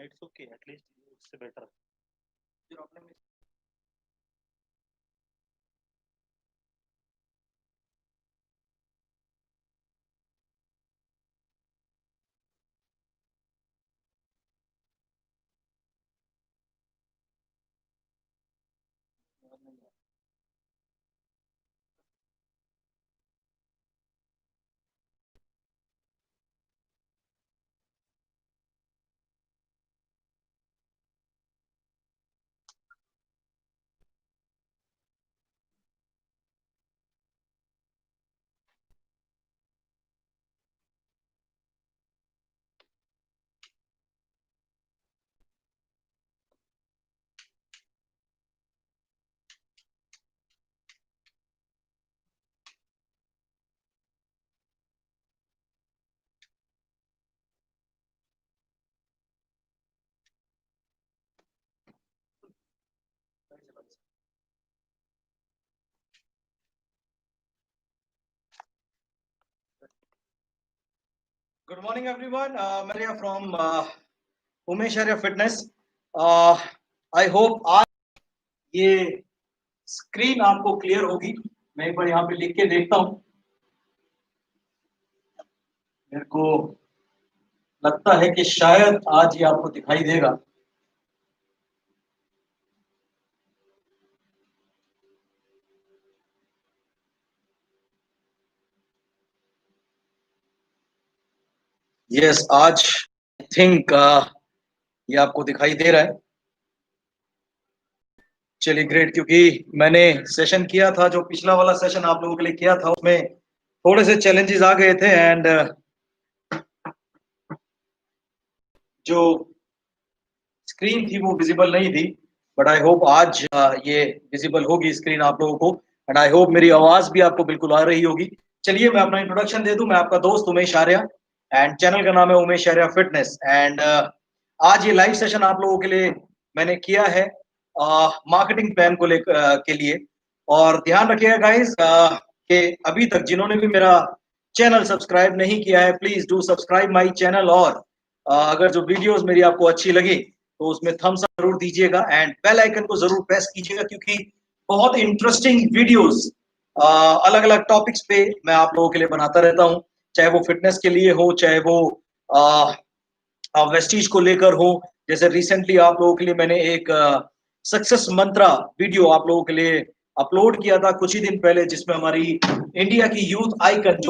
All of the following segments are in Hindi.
इट्स ओके, एटलीस्ट उससे बेटर फिर आपने गुड मॉर्निंग एवरीवन, मैं from Umesh Arya fitness. I hope आज ये स्क्रीन आपको क्लियर होगी। मैं एक बार यहाँ पे लिख के देखता हूँ। मेरे को लगता है कि शायद आज ये आपको दिखाई देगा। यस, आज आई थिंक ये आपको दिखाई दे रहा है। चलिए ग्रेट, क्योंकि मैंने सेशन किया था, जो पिछला वाला सेशन आप लोगों के लिए किया था, उसमें थोड़े से चैलेंजेस आ गए थे एंड जो स्क्रीन थी वो विजिबल नहीं थी। बट आई होप आज ये विजिबल होगी स्क्रीन आप लोगों को एंड आई होप मेरी आवाज भी आपको बिल्कुल आ रही होगी। चलिए मैं अपना इंट्रोडक्शन दे दूं। मैं आपका दोस्त उमेश आर्या एंड चैनल का नाम है उमेश आर्या फिटनेस एंड आज ये लाइव सेशन आप लोगों के लिए मैंने किया है मार्केटिंग प्लान को लेकर के लिए। और ध्यान रखिएगा गाइस कि अभी तक जिन्होंने भी मेरा चैनल सब्सक्राइब नहीं किया है, please do subscribe my channel. और अगर जो वीडियोस मेरी आपको अच्छी लगी तो उसमें थम्स अप जरूर दीजिएगा एंड बेल आइकन को जरूर प्रेस कीजिएगा, क्योंकि बहुत इंटरेस्टिंग वीडियोस अलग अलग टॉपिक्स पे मैं आप लोगों के लिए बनाता रहता हूँ। चाहे वो फिटनेस के लिए हो, चाहे वो वेस्टीज को लेकर हो। जैसे रिसेंटली आप लोगों के लिए मैंने एक सक्सेस मंत्रा वीडियो आप लोगों के लिए अपलोड किया था कुछ ही दिन पहले, जिसमें हमारी इंडिया की यूथ आइकन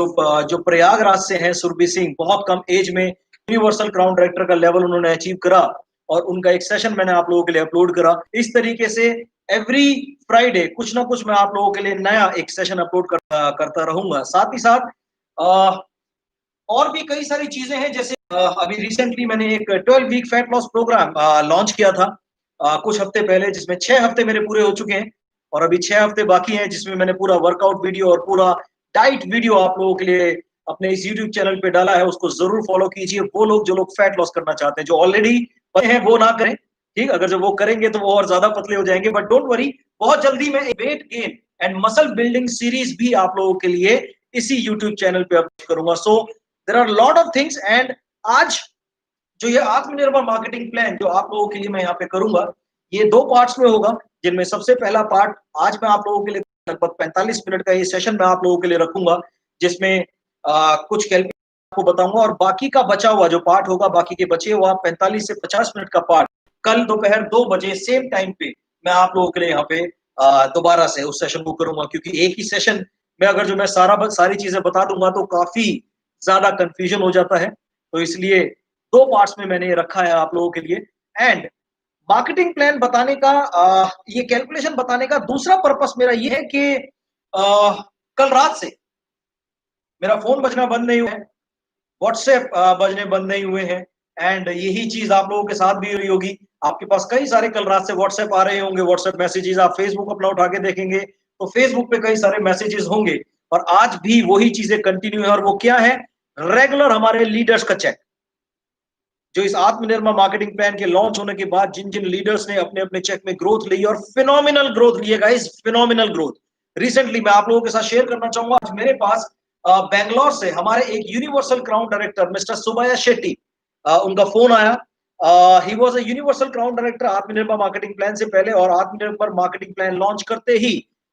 जो प्रयागराज से हैं, सुरभि सिंह, बहुत कम एज में यूनिवर्सल क्राउन डायरेक्टर का लेवल उन्होंने अचीव करा और उनका एक सेशन मैंने आप लोगों के लिए अपलोड करा। इस तरीके से एवरी फ्राइडे कुछ ना कुछ मैं आप लोगों के लिए नया एक सेशन अपलोड करता रहूंगा। साथ ही साथ और भी कई सारी चीजें हैं। जैसे अभी रिसेंटली मैंने एक 12 week fat loss program launch किया था कुछ हफ्ते पहले, जिसमें 6 हफ्ते मेरे पूरे हो चुके हैं और अभी 6 हफ्ते बाकी हैं, जिसमें मैंने पूरा वर्कआउट वीडियो और पूरा डाइट वीडियो आप लोगों के लिए अपने इस यूट्यूब चैनल पे डाला है। उसको जरूर फॉलो कीजिए। वो लोग जो लोग फैट लॉस करना चाहते हैं, जो ऑलरेडी पतले हैं वो ना करें, ठीक। अगर जब वो करेंगे तो वो और ज्यादा पतले हो जाएंगे। बट डोंट वरी, बहुत जल्दी मैं weight gain and muscle building series भी आप लोगों के लिए इसी यूट्यूब चैनल पे अपलोड करूंगा। So there are lot of things and आज जो ये आत्मनिर्भर मार्केटिंग प्लान जो आप लोगों के लिए मैं यहाँ पे करूंगा, ये 2 पार्ट्स में होगा। जिनमें सबसे पहला पार्ट आज मैं आप लोगों के लिए लगभग 45 मिनट का ये सेशन मैं आप लोगों के लिए रखूंगा, जिसमें कुछ कैलकुलेशन आपको बताऊंगा। और बाकी का बचा हुआ जो पार्ट होगा, बाकी के बचे हुआ 45 से 50 मिनट का पार्ट कल दोपहर 2 बजे सेम टाइम पे मैं आप लोगों के लिए यहाँ पे दोबारा से उस सेशन को करूंगा। क्योंकि एक ही सेशन में अगर जो मैं सारी चीजें बता दूंगा तो काफी ज्यादा कंफ्यूजन हो जाता है। तो इसलिए 2 पार्ट्स में मैंने ये रखा है आप लोगों के लिए। एंड मार्केटिंग प्लान बताने का ये कैलकुलेशन बताने का दूसरा पर्पस मेरा ये है कि कल रात से मेरा फोन बजना बंद नहीं हुआ है, व्हाट्सएप बजने बंद नहीं हुए हैं एंड यही चीज आप लोगों के साथ भी हुई होगी। आपके पास कई सारे कल रात से व्हाट्सएप आ रहे होंगे, व्हाट्सएप मैसेजेस। आप फेसबुक अपना उठा के देखेंगे तो फेसबुक पे कई सारे मैसेजेस होंगे। और आज भी वही चीजें कंटिन्यू है। और वो क्या है? रेगुलर हमारे लीडर्स का चेक, जो इस आत्मनिर्भर मार्केटिंग प्लान के लॉन्च होने के बाद जिन जिन लीडर्स ने अपने अपने चेक में ग्रोथ ली और फिनोमिनल ग्रोथ ली है गाइस, फिनोमिनल ग्रोथ। रिसेंटली मैं आप लोगों के साथ शेयर करना चाहूंगा, आज मेरे पास बैंगलोर से हमारे एक universal crown director mister Subbaiah Shetty, उनका फोन आया he was a universal crown director आत्मनिर्भर मार्केटिंग प्लान से पहले, और आत्मनिर्भर मार्केटिंग प्लान लॉन्च करते ही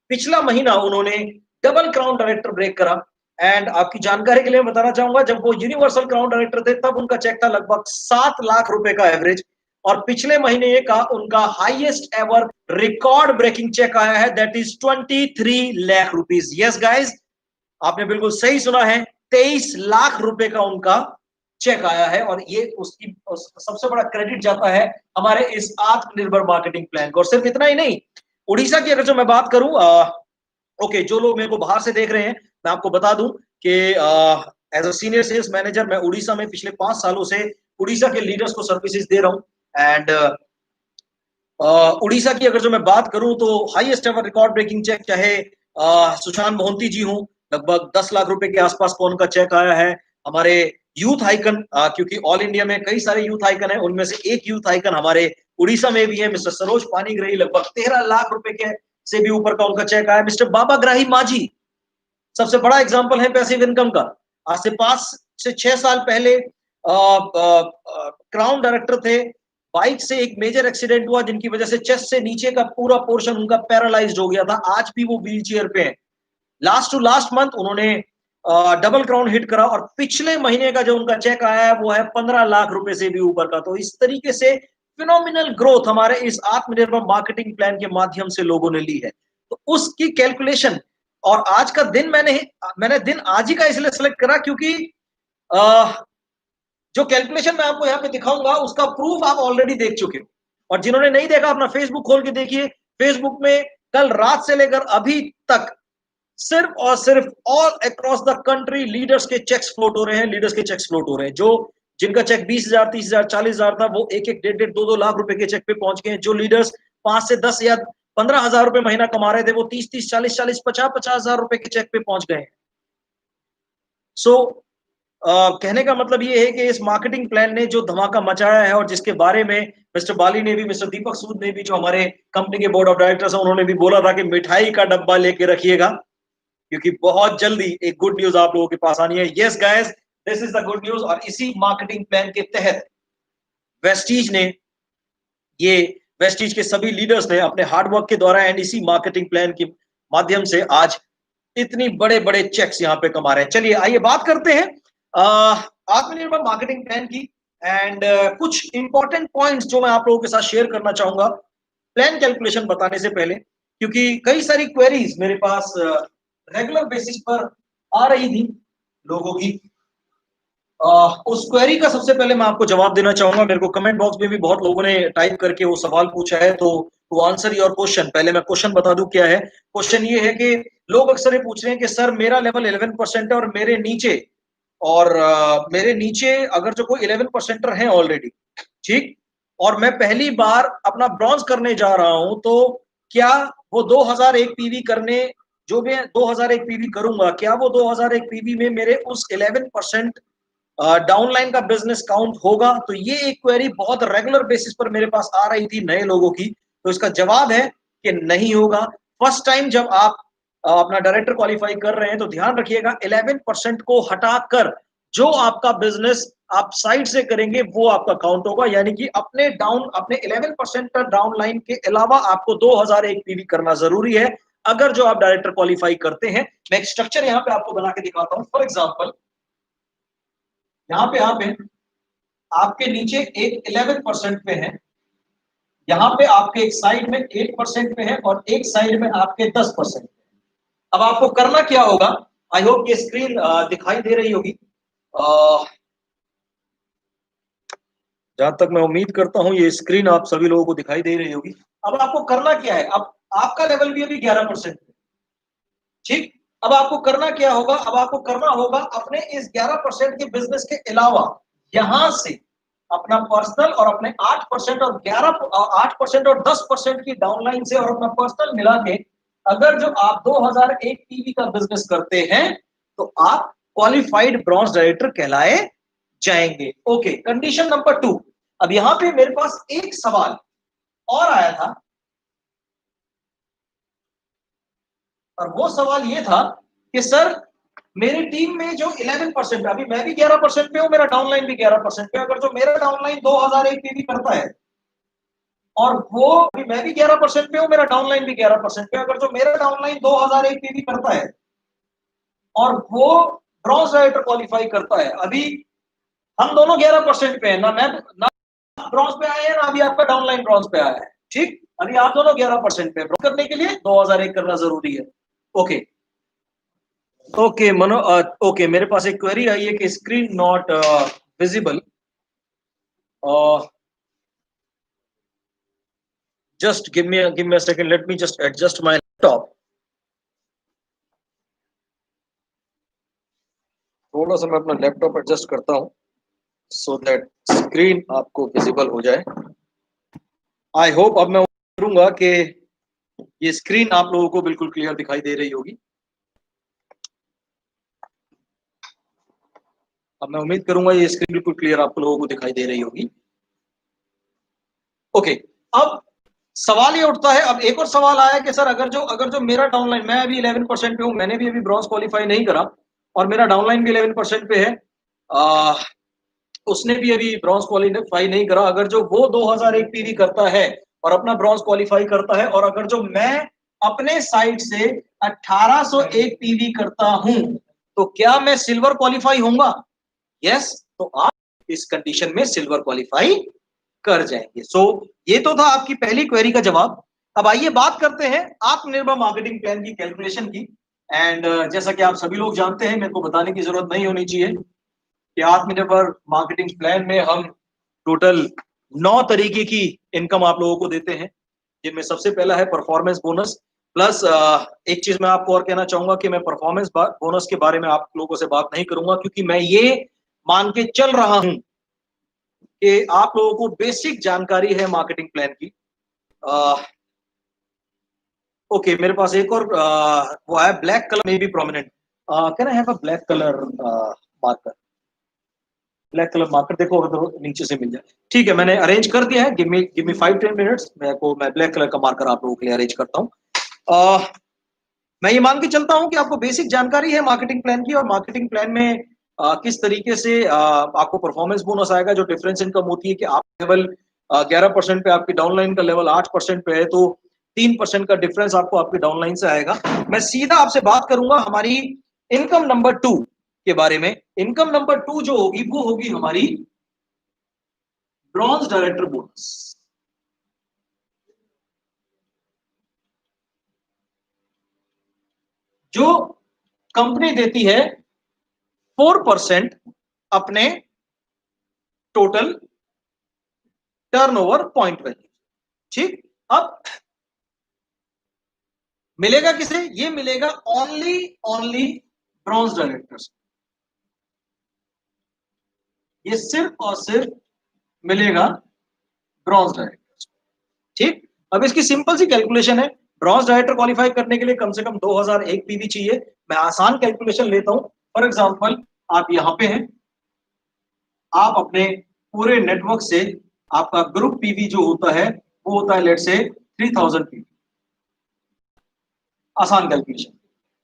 पिछला महीना उन्होंने डबल क्राउन डायरेक्टर ब्रेक करा। एंड आपकी जानकारी के लिए मैं बताना चाहूंगा, जब वो यूनिवर्सल क्राउन डायरेक्टर थे तब उनका चेक था लगभग 7 लाख रुपए का एवरेज, और पिछले महीने का उनका highest ever record breaking cheque आया है, that is 23 lakh rupees. Yes guys, आपने बिल्कुल सही सुना है, 23 लाख रुपए का उनका चेक आया है, और ये उसकी सबसे बड़ा क्रेडिट जाता है हमारे इस आत्मनिर्भर मार्केटिंग प्लान को। और सिर्फ इतना ही नहीं, उड़ीसा की अगर जो मैं बात करूं, ओके, जो लोग मेरे को बाहर से देख रहे हैं, मैं आपको बता दूं कि as a senior sales manager मैं उड़ीसा में पिछले 5 सालों से उड़ीसा के लीडर्स को सर्विसेज दे रहा हूं। एंड उड़ीसा की अगर जो मैं बात करूं तो highest ever record breaking cheque चाहे सुशांत मोहंती जी हों, लगभग 10 लाख रुपए के आसपास का उनका चेक आया है। हमारे यूथ आइकन, क्योंकि ऑल इंडिया में कई सारे यूथ आइकन है, उनमें से एक यूथ आइकन हमारे उड़ीसा में भी है, मिस्टर सरोज पानीग्राही, लगभग 13 लाख रुपए के से भी ऊपर का उनका चेक आया। मिस्टर बाबा ग्राही माझी सबसे बड़ा एग्जाम्पल है पैसिव इनकम का। आज से 5 से 6 साल पहले क्राउन डायरेक्टर थे, बाइक से एक मेजर एक्सीडेंट हुआ जिनकी वजह से चेस्ट से नीचे का पूरा पोर्शन उनका पैरालाइज्ड हो गया था, आज भी वो व्हील चेयर पे है। लास्ट टू लास्ट मंथ उन्होंने डबल क्राउन हिट करा, और पिछले महीने का जो उनका चेक आया है वो है 15 लाख रुपए से भी ऊपर का। तो इस तरीके से फिनोमिनल ग्रोथ हमारे इस आत्मनिर्भर मार्केटिंग प्लान के माध्यम से लोगों ने ली है। तो उसकी कैलकुलेशन, और आज का दिन मैंने दिन आज ही का इसलिए सेलेक्ट करा क्योंकि जो कैलकुलेशन मैं आपको यहाँ पे दिखाऊंगा उसका प्रूफ आप ऑलरेडी देख चुके हो, और जिन्होंने नहीं देखा अपना फेसबुक खोल के देखिए। फेसबुक में कल रात से लेकर अभी तक सिर्फ और सिर्फ all across the country leaders के चेक्स फ्लोट हो रहे हैं, लीडर्स के चेक्स फ्लोट हो रहे हैं। जो जिनका चेक 20,000, 30,000, 40,000 था, वो एक एक 1.5, 2-2 लाख रुपए के चेक पे पहुंच गए। जो लीडर्स 5 से 10 या 15,000 रुपए महीना कमा रहे थे, वो 30-30, 40-40, 50-50,000 रुपए के चेक पे पहुंच गए। सो कहने का मतलब ये है कि इस मार्केटिंग प्लान ने जो धमाका मचाया है, और जिसके बारे में मिस्टर बाली ने भी, मिस्टर दीपक सूद ने भी, जो हमारे कंपनी के बोर्ड ऑफ डायरेक्टर्स हैं, उन्होंने भी बोला था कि मिठाई का डब्बा लेके रखिएगा, क्योंकि बहुत जल्दी एक गुड न्यूज आप लोगों के पास आनी है। Yes guys, this is the good news. और इसी मार्केटिंग प्लान के तहत वेस्टीज ने, ये वेस्टीज के सभी लीडर्स ने अपने हार्डवर्क के द्वारा एंड इसी मार्केटिंग प्लान के माध्यम से आज इतनी बड़े बड़े चेक्स यहाँ पे कमा रहे हैं। चलिए आइए बात करते हैं आत्मनिर्भर मार्केटिंग प्लान की, एंड कुछ इंपॉर्टेंट पॉइंट्स जो मैं आप लोगों के साथ शेयर करना चाहूंगा प्लान कैलकुलेशन बताने से पहले, क्योंकि कई सारी क्वेरीज मेरे पास रेगुलर बेसिस पर आ रही थी लोगों की। उस क्वेरी का सबसे पहले मैं आपको जवाब देना चाहूंगा। मेरे को कमेंट बॉक्स में भी बहुत लोगों ने टाइप करके वो सवाल पूछा है, तो टू आंसर योर क्वेश्चन, पहले मैं क्वेश्चन बता दूं क्या है। क्वेश्चन ये है कि लोग अक्सर ये पूछ रहे हैं कि सर मेरा लेवल 11% है, और मेरे नीचे अगर जो कोई 11% है ऑलरेडी, ठीक, और मैं पहली बार अपना ब्रॉन्ज करने जा रहा हूं, तो क्या वो 2001 पीवी करने, जो मैं 2001 पीवी करूंगा, क्या वो 2001 पीवी में मेरे उस 11% डाउनलाइन का बिजनेस काउंट होगा? तो ये एक क्वेरी बहुत रेगुलर बेसिस पर मेरे पास आ रही थी नए लोगों की। तो इसका जवाब है कि नहीं होगा। फर्स्ट टाइम जब आप अपना डायरेक्टर क्वालिफाई कर रहे हैं, तो ध्यान रखिएगा 11% को हटाकर जो आपका बिजनेस आप साइड से करेंगे वो आपका काउंट होगा। यानी कि अपने 11% डाउन लाइन के अलावा आपको 2001 पीवी करना जरूरी है अगर जो आप डायरेक्टर क्वालिफाई करते हैं। मैं एक स्ट्रक्चर यहां पे आपको बना के दिखाता हूं। फॉर एग्जाम्पल, यहाँ पे आपके नीचे एक 11% पे है, यहाँ पे आपके एक साइड में 8% पे है, और एक साइड में आपके 10%। अब आपको करना क्या होगा, आई होप ये स्क्रीन दिखाई दे रही होगी, जहां तक मैं उम्मीद करता हूं ये स्क्रीन आप सभी लोगों को दिखाई दे रही होगी। अब आपको करना क्या है, अब आपका लेवल भी अभी 11%, ठीक। अब आपको करना क्या होगा, अब आपको करना होगा अपने इस 11% के बिजनेस के अलावा यहां से अपना पर्सनल और अपने 8% और 8% और 10% की डाउनलाइन से और अपना पर्सनल मिला के अगर जो आप 2001 टीवी का बिजनेस करते हैं, तो आप क्वालिफाइड ब्रॉन्ज डायरेक्टर कहलाए जाएंगे। Okay, condition number 2। अब यहां पे मेरे पास एक सवाल और आया था, और वो सवाल ये था कि सर मेरी टीम में जो 11% है, अभी मैं भी 11% पे हूं, मेरा डाउनलाइन भी 11% पे। अगर जो मेरा डाउनलाइन 2001 पीवी करता है और वो अभी मैं भी 11% पे हूं, मेरा डाउनलाइन भी 11% पे। अगर जो मेरा डाउनलाइन 2001 पीवी करता है और वो ब्रॉन्ज डायरेक्टर क्वालिफाई करता है, अभी हम दोनों 11% पे हैं ना, मैं ना ब्रॉन्ज पे आए हैं ना अभी आपका डाउनलाइन ब्रॉन्ज पे आया है। ठीक, अभी आप दोनों 11% पे ब्रॉन्ज करने के लिए 2001 करना जरूरी है। ओके ओके मनो, ओके मेरे पास एक क्वेरी आई है कि screen not visible. Just give me a second, let me just adjust my laptop. थोड़ा सा मैं अपना लैपटॉप एडजस्ट करता हूं सो दैट स्क्रीन आपको विजिबल हो जाए। आई होप अब मैं करूंगा कि ये स्क्रीन आप लोगों को बिल्कुल क्लियर दिखाई दे रही होगी। अब मैं उम्मीद करूंगा ये स्क्रीन बिल्कुल क्लियर आप लोगों को दिखाई दे रही होगी। ओके, अब सवाल ये उठता है, अब एक और सवाल आया कि सर अगर जो मेरा डाउनलाइन, मैं अभी 11% पे हूं, मैंने भी अभी ब्रॉन्ज क्वालिफाई नहीं करा और मेरा डाउनलाइन भी 11% पे है, उसने भी अभी ब्रॉन्ज क्वालिफाई नहीं करा। अगर जो वो 2001 पीवी करता है और अपना ब्रॉन्ज क्वालिफाई करता है, और अगर जो मैं अपने साइड से 1801 पीवी करता हूं, तो क्या मैं सिल्वर क्वालिफाई होऊंगा? यस, तो आप इस कंडीशन में सिल्वर क्वालिफाई कर जाएंगे। सो ये तो था आपकी पहली क्वेरी का जवाब। अब आइए बात करते हैं आत्मनिर्भर मार्केटिंग प्लान की कैलकुलेशन की। एंड जैसा कि आप सभी लोग जानते हैं, मेरे को बताने की जरूरत नहीं होनी चाहिए कि आत्मनिर्भर मार्केटिंग प्लान में हम टोटल 9 तरीके की इनकम आप लोगों को देते हैं, जिनमें सबसे पहला है परफॉर्मेंस बोनस। प्लस एक चीज मैं आपको और कहना चाहूंगा कि मैं परफॉर्मेंस बोनस के बारे में आप लोगों से बात नहीं करूंगा, क्योंकि मैं ये मान के चल रहा हूं कि आप लोगों को बेसिक जानकारी है मार्केटिंग प्लान की। ओके, मेरे पास एक और वो है ब्लैक कलर में भी prominent. Can I have a black colour marker? Black colour marker देखो अगर तो नीचे से मिल जाए। ठीक है, मैंने अरेंज कर दिया है। गिव मी 5-10 मिनट्स, मैं ब्लैक कलर का मार्कर आप लोगों के लिए अरेंज करता हूँ। मैं ये मान के चलता हूं कि आपको बेसिक जानकारी है मार्केटिंग प्लान की, और मार्केटिंग प्लान में किस तरीके से आपको परफॉर्मेंस बोनस आएगा। जो डिफरेंस इनकम होती है कि आप लेवल 11% पे, आपकी डाउनलाइन का लेवल 8% पे है, तो 3% का डिफरेंस आपको आपके डाउनलाइन से आएगा। मैं सीधा आपसे बात करूंगा हमारी इनकम नंबर 2 के बारे में। इनकम नंबर 2 जो होगी वो होगी हमारी ब्रॉन्ज डायरेक्टर बोनस। जो कंपनी देती है 4% अपने टोटल टर्नओवर पॉइंट वैल्यू। ठीक, अब मिलेगा किसे? ये मिलेगा ओनली ब्रॉन्ज डायरेक्टर्स। ये सिर्फ और सिर्फ मिलेगा ब्रॉन्ज डायरेक्टर्स। ठीक, अब इसकी सिंपल सी कैलकुलेशन है। ब्रॉन्ज डायरेक्टर क्वालिफाई करने के लिए कम से कम 2001 पीवी चाहिए। मैं आसान कैलकुलेशन लेता हूं। फॉर एग्जांपल, आप यहां पे हैं, आप अपने पूरे नेटवर्क से आपका ग्रुप पीवी जो होता है वो होता है लेट से 3000 पीवी। आसान कैलकुलेशन।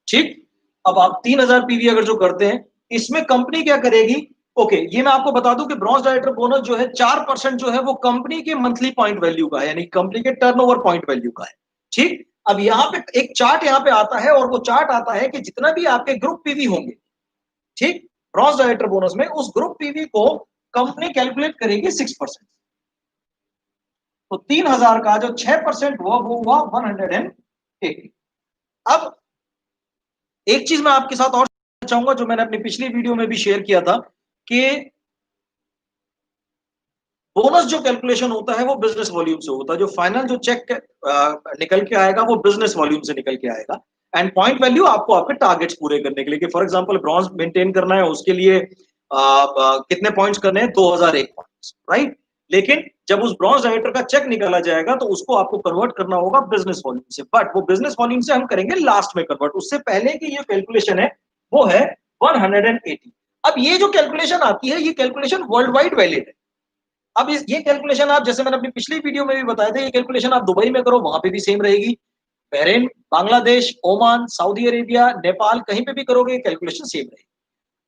ठीक, अब आप 3000 पीवी अगर जो करते हैं, इसमें कंपनी क्या करेगी? ओके, ये मैं आपको बता दूं कि ब्रॉन्ज डायरेक्टर बोनस जो है 4% जो है वो कंपनी के मंथली पॉइंट वैल्यू का है, यानी कंपनी के टर्नओवर पॉइंट वैल्यू का है। ठीक, अब यहां पे एक चार्ट यहां पे आता है, और वो चार्ट आता है कि जितना भी आपके ग्रुप पीवी होंगे, ठीक, ब्रॉन्ज डायरेक्टर बोनस में उस ग्रुप पीवी को कंपनी कैलकुलेट करेगी 6%। तो 3000 का जो 6% हुआ वो हुआ 180। अब एक चीज मैं आपके साथ और चाहूंगा, जो मैंने अपनी पिछली वीडियो में भी शेयर किया था, कि बोनस जो कैलकुलेशन होता है वो बिजनेस वॉल्यूम से होता है। जो फाइनल जो चेक निकल के आएगा वो बिजनेस वॉल्यूम से निकल के आएगा। एंड पॉइंट वैल्यू आपको आपके टारगेट्स पूरे करने के लिए, कि फॉर एग्जांपल ब्रॉन्ज मेंटेन करना है, उसके लिए कितने पॉइंट्स करने हैं? 2001 पॉइंट्स, राइट। लेकिन जब उस ब्रॉन्ज डायरेक्टर का चेक निकाला जाएगा तो उसको आपको कन्वर्ट करना होगा बिजनेस वॉल्यूम से, बट वो बिजनेस वॉल्यूम से हम करेंगे लास्ट में कन्वर्ट। उससे पहले की ये कैलकुलेशन है वो है 180। अब ये जो कैलकुलेशन आती है, ये कैलकुलेशन वर्ल्ड वाइड वैलिड है। अब ये कैलकुलेशन आप, जैसे मैंने अपनी पिछली वीडियो में भी बताया था, ये कैलकुलेशन आप दुबई में करो वहां पे भी सेम रहेगी, Bahrain, Bangladesh, Oman, Saudi Arabia, Nepal, कहीं पे भी करोगे कैलकुलेशन सेम रहेगी।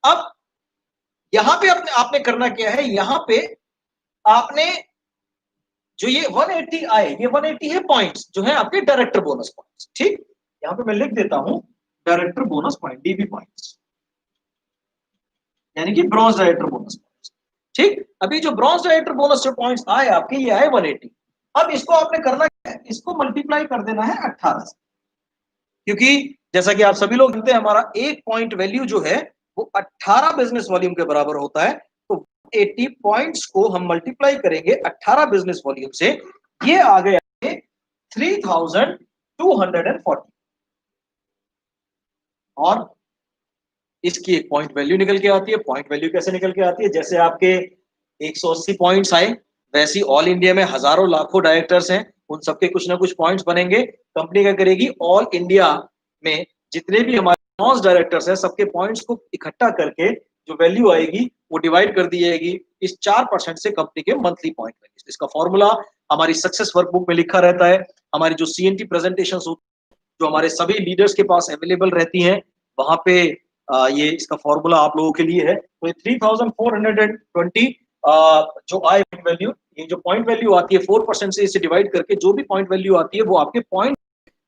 अब यहां पे आपने करना क्या है, यहां पे आपने जो ये 180 आए, ये 180 है पॉइंट्स जो है आपके डायरेक्टर बोनस पॉइंट्स। ठीक, यहां पे मैं लिख देता हूं director bonus point, dB points, यानी कि ब्रॉन्ज डायरेक्टर बोनस पॉइंट्स। ठीक, अभी जो ब्रॉन्ज डायरेक्टर बोनस जो पॉइंट्स आए आपके, ये आए 180। अब इसको आपने करना क्या है, इसको मल्टीप्लाई कर देना है 18 से, क्योंकि जैसा कि आप सभी लोग जानते हैं हमारा एक पॉइंट वैल्यू जो है वो 18 बिजनेस वॉल्यूम के बराबर होता है। तो 80 पॉइंट्स को हम मल्टीप्लाई करेंगे 18 बिजनेस वॉल्यूम से, ये आ गया 3240। और इसकी एक पॉइंट वैल्यू निकल के आती है। पॉइंट वैल्यू कैसे निकल के आती है, जैसे आपके 180 पॉइंट्स आए, वैसे ऑल इंडिया में हजारों लाखों डायरेक्टर्स हैं, उन सबके कुछ ना कुछ पॉइंट्स बनेंगे। कंपनी क्या करेगी, ऑल इंडिया में जितने भी हमारे नॉन डायरेक्टर्स हैं सबके पॉइंट्स को इकट्ठा करके जो वैल्यू आएगी वो डिवाइड कर दी जाएगी इस 4% से कंपनी के मंथली पॉइंट वैल्यू। इसका फॉर्मूला हमारी सक्सेस वर्कबुक में लिखा रहता है। हमारी जो सीएनटी प्रेजेंटेशन जो हमारे सभी लीडर्स के पास अवेलेबल रहती हैं, वहां पे ये इसका फॉर्मूला आप लोगों के लिए है। तो 3420 जो आए वैल्यू, ये जो पॉइंट वैल्यू आती है 4% से इसे डिवाइड करके जो भी पॉइंट वैल्यू आती है वो आपके पॉइंट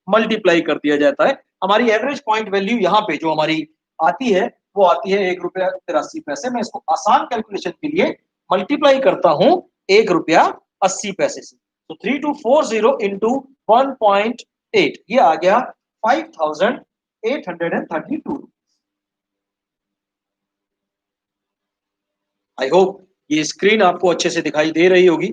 मल्टीप्लाई कर दिया जाता है। हमारी एवरेज पॉइंट वैल्यू यहाँ पे जो हमारी आती है वो आती है ₹1.83। मैं इसको आसान कैलकुलेशन के लिए मल्टीप्लाई करता हूं ₹1.80 से। तो 3240 इंटू 1.8, ये आ गया 5832। आई होप ये स्क्रीन आपको अच्छे से दिखाई दे रही होगी।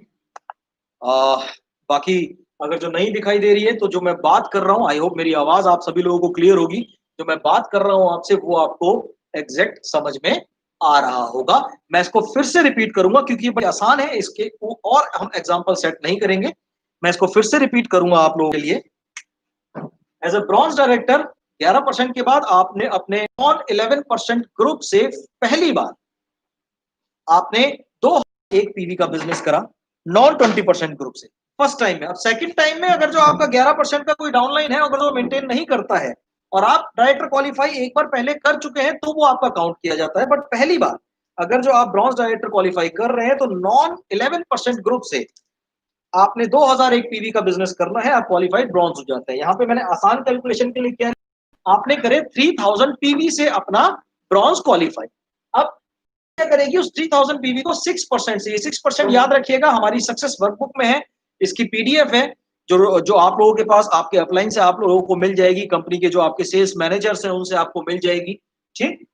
बाकी अगर जो नहीं दिखाई दे रही है तो जो मैं बात कर रहा हूं, आई होप मेरी आवाज आप सभी लोगों को क्लियर होगी। जो मैं बात कर रहा हूं आपसे वो आपको एग्जैक्ट समझ में आ रहा होगा। मैं इसको फिर से रिपीट करूंगा क्योंकि ये बड़ी आसान है, इसके और हम एग्जांपल सेट नहीं करेंगे। मैं इसको फिर से रिपीट करूंगा आप लोगों के लिए। एज ए ब्रॉन्ज डायरेक्टर 11% के बाद आपने अपने नॉन 11% ग्रुप से पहली बार आपने 2 पीवी का बिजनेस करा नॉन 20% ग्रुप से फर्स्ट टाइम में। अब सेकंड टाइम में अगर जो आपका 11% का कोई डाउनलाइन है, अगर वो मेंटेन नहीं करता है और आप डायरेक्टर क्वालिफाई एक बार पहले कर चुके हैं तो वो आपका काउंट किया जाता है। बट पहली बार अगर जो आप ब्रॉन्ज डायरेक्टर क्वालिफाई कर रहे हैं तो नॉन 11% ग्रुप से आपने 2001 पीवी का बिजनेस करना है, आप क्वालिफाइड ब्रॉन्ज हो जाते हैं। यहाँ पे मैंने आसान कैलकुलेशन के लिए क्या है, आपने करे 3000 पीवी से अपना ब्रॉन्ज क्वालिफाई। अब क्या करेगी उस 3000 पीवी को 6% से, ये 6% याद रखिएगा हमारी सक्सेस वर्कबुक में है, इसकी पीडीएफ है जो आप लोगों के पास आपके अपलाइन से आप लोगों को मिल जाएगी, कंपनी के जो आपके सेल्स मैनेजर्स हैं उनसे आपको मिल जाएगी। ठीक,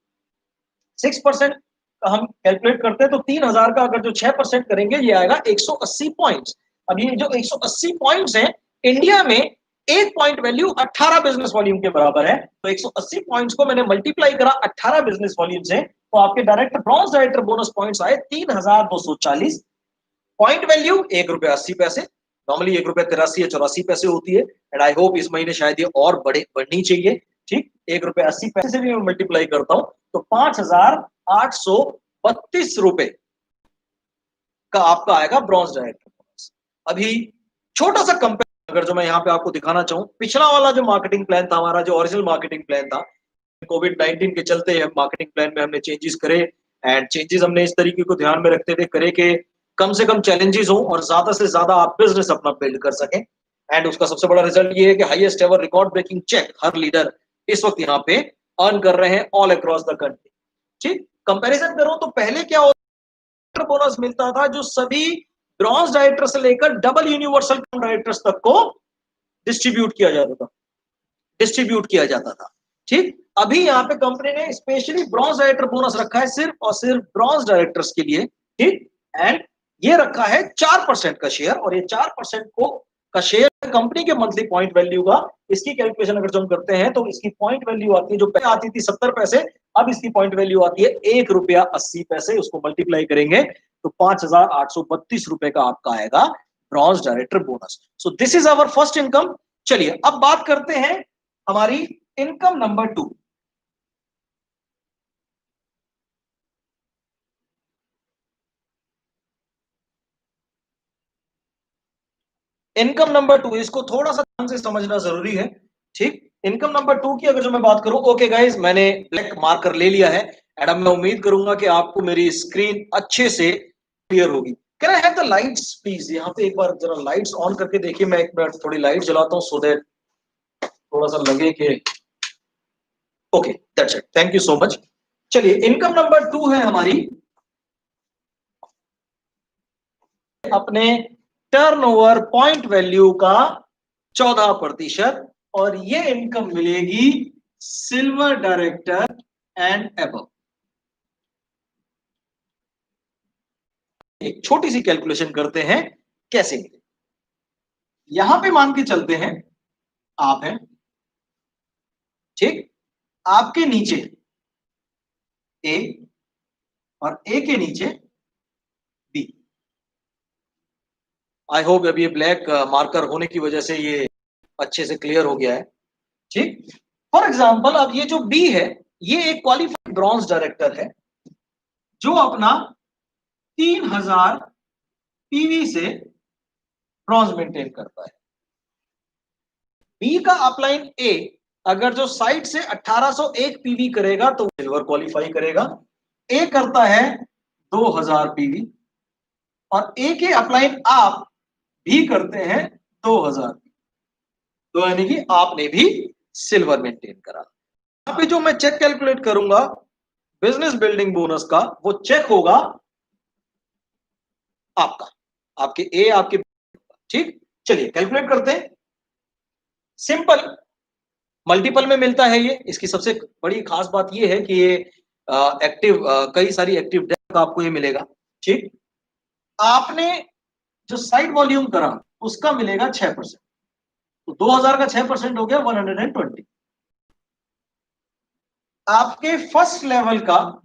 6% हम कैलकुलेट करते हैं तो 3000 का अगर जो 6% करेंगे ये आएगा 180 पॉइंट्स। अब ये जो 180 पॉइंट्स हैं, इंडिया में एक पॉइंट वैल्यू 18 बिजनेस वॉल्यूम के बराबर है। तो 180 पॉइंट्स को मैंने मल्टीप्लाई करा 18 बिजनेस वॉल्यूम से, तो आपके director bronze director bonus points आए 3240। Point value ₹1.80। नॉर्मली ₹1.83 या 84 होती है, एंड आई होप इस महीने शायद ये और बढ़नी चाहिए। ठीक, ₹1.80 से भी मैं मल्टीप्लाई करता हूं तो ₹5832 का आपका आएगा ब्रॉन्ज डायरेक्टर बोनस। अभी छोटा सा कंपेयर अगर जो मैं यहाँ पे आपको दिखाना चाहूँ, पिछला वाला जो मार्केटिंग प्लान था हमारा, जो ओरिजिनल मार्केटिंग प्लान था, कोविड-19 के चलते मार्केटिंग प्लान में हमने चेंजेस करे, एंड चेंजेस हमने इस तरीके को ध्यान में रखते थे करे कि कम से कम चैलेंजेस हो और ज्यादा से ज्यादा आप बिजनेस अपना बिल्ड कर सकें। एंड उसका सबसे बड़ा रिजल्ट ये है कि highest ever record breaking check हर लीडर इस वक्त यहाँ पे अर्न कर रहे हैं ऑल अक्रॉस द कंट्री। ठीक, कंपैरिजन करो तो पहले क्या बोनस मिलता था जो सभी ब्रॉन्ज डायरेक्टर से लेकर डबल यूनिवर्सल डायरेक्टर्स तक को डिस्ट्रीब्यूट किया जाता था। ठीक, अभी यहाँ पे कंपनी ने स्पेशली ब्रॉन्ज डायरेक्टर बोनस रखा है सिर्फ और सिर्फ ब्रॉन्ज डायरेक्टर्स के लिए। ठीक, एंड ये रखा है 4% का शेयर, और ये 4% का शेयर कंपनी के मंथली पॉइंट वैल्यू का। इसकी कैलकुलेशन अगर जो हम करते हैं तो इसकी पॉइंट वैल्यू आती है, जो पहले आती थी 70 पैसे, अब इसकी पॉइंट वैल्यू आती है ₹1.80। उसको मल्टीप्लाई करेंगे तो ₹5832 का आपका आएगा bronze director bonus. So this is our first income. चलिए अब बात करते हैं हमारी इनकम नंबर 2। इनकम नंबर 2, इसको थोड़ा सा से समझना जरूरी है। ठीक, इनकम नंबर 2 की अगर जो मैं बात करूं, ओके गाइस, मैंने ब्लैक मार्कर ले लिया है एंड अब मैं उम्मीद करूंगा कि आपको मेरी स्क्रीन अच्छे से क्लियर होगी। Can I have the lights please? यहाँ पे एक बार जरा लाइट्स ऑन करके देखिए, मैं एक मिनट थोड़ी लाइट जलाता हूँ सो दैट थोड़ा सा लगे कि okay, that's it, thank you so much. चलिए, इनकम नंबर 2 है हमारी अपने टर्नओवर पॉइंट वैल्यू का 14%, और ये इनकम मिलेगी सिल्वर डायरेक्टर एंड अबव। एक छोटी सी कैलकुलेशन करते हैं कैसे मिले। यहां पे मान के चलते हैं आप हैं, ठीक, आपके नीचे ए और ए के नीचे बी। आई होप अभी ये ब्लैक मार्कर होने की वजह से ये अच्छे से क्लियर हो गया है। ठीक, फॉर एग्जाम्पल अब ये जो बी है ये एक क्वालिफाइड ब्रॉन्ज डायरेक्टर है जो अपना 3000 पीवी से ब्रॉन्ज मेंटेन करता है। बी का अपलाइन ए अगर जो साइड से 1801 पीवी करेगा तो सिल्वर क्वालिफाई करेगा। ए करता है 2000 पीवी और ए के अपलाइन आप भी करते हैं 2000, तो यानी कि आपने भी सिल्वर मेंटेन करा। यहाँ पे जो मैं चेक कैलकुलेट करूंगा बिजनेस बिल्डिंग बोनस का, वो चेक होगा आपका, आपके ए आपके, ठीक। चलिए कैलकुलेट करते हैं। सिंपल मल्टीपल में मिलता है ये, इसकी सबसे बड़ी खास बात ये है कि ये एक्टिव कई सारी एक्टिव डेस्क आपको ये मिलेगा। ठीक, आपने जो साइड वॉल्यूम करा उसका मिलेगा 6%, तो 2000 का 6% हो गया 120। आपके फर्स्ट लेवल का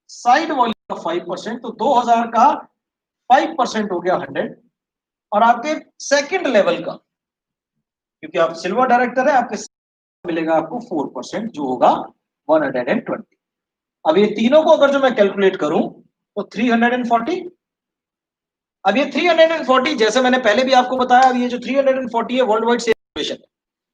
साइड वॉल्यूम का 5%, तो 2000 का 5% हो गया 100, और आपके सेकंड लेवल का, क्योंकि आप सिल्वर डायरेक्टर है, आपके मिलेगा आपको 4% जो होगा 120। अब ये तीनों को अगर जो मैं कैलकुलेट करूं तो 340। अब ये 340 जैसे मैंने पहले भी आपको बताया, अब ये जो 340 है वर्ल्ड वाइड सेलिब्रेशन है।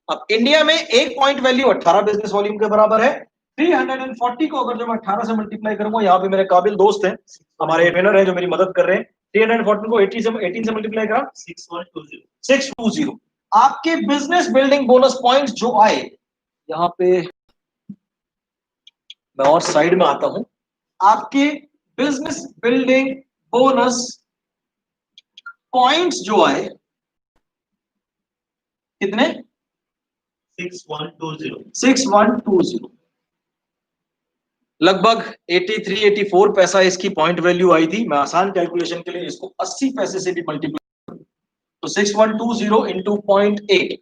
अब इंडिया में एक पॉइंट वैल्यू 18 बिजनेस वॉल्यूम के बराबर है। 340 को अगर जो मैं 18 से मल्टीप्लाई करूंगा, यहाँ पे मेरे काबिल दोस्त हैं, हमारे ट्रेनर हैं जो मेरी मदद कर रहे हैं। 340 को 18 से मल्टीप्लाई करा 620। आपके बिजनेस बिल्डिंग बोनस पॉइंट्स जो आए, यहाँ पे मैं और साइड में आता हूं, आपके बिजनेस बिल्डिंग बोनस पॉइंट्स जो आए कितने? 6120, लगभग 83-84 पैसा इसकी पॉइंट वैल्यू आई थी। मैं आसान कैलकुलेशन के लिए इसको 80 पैसे से भी मल्टीप्लाई, तो 6120 इंटू 0.8,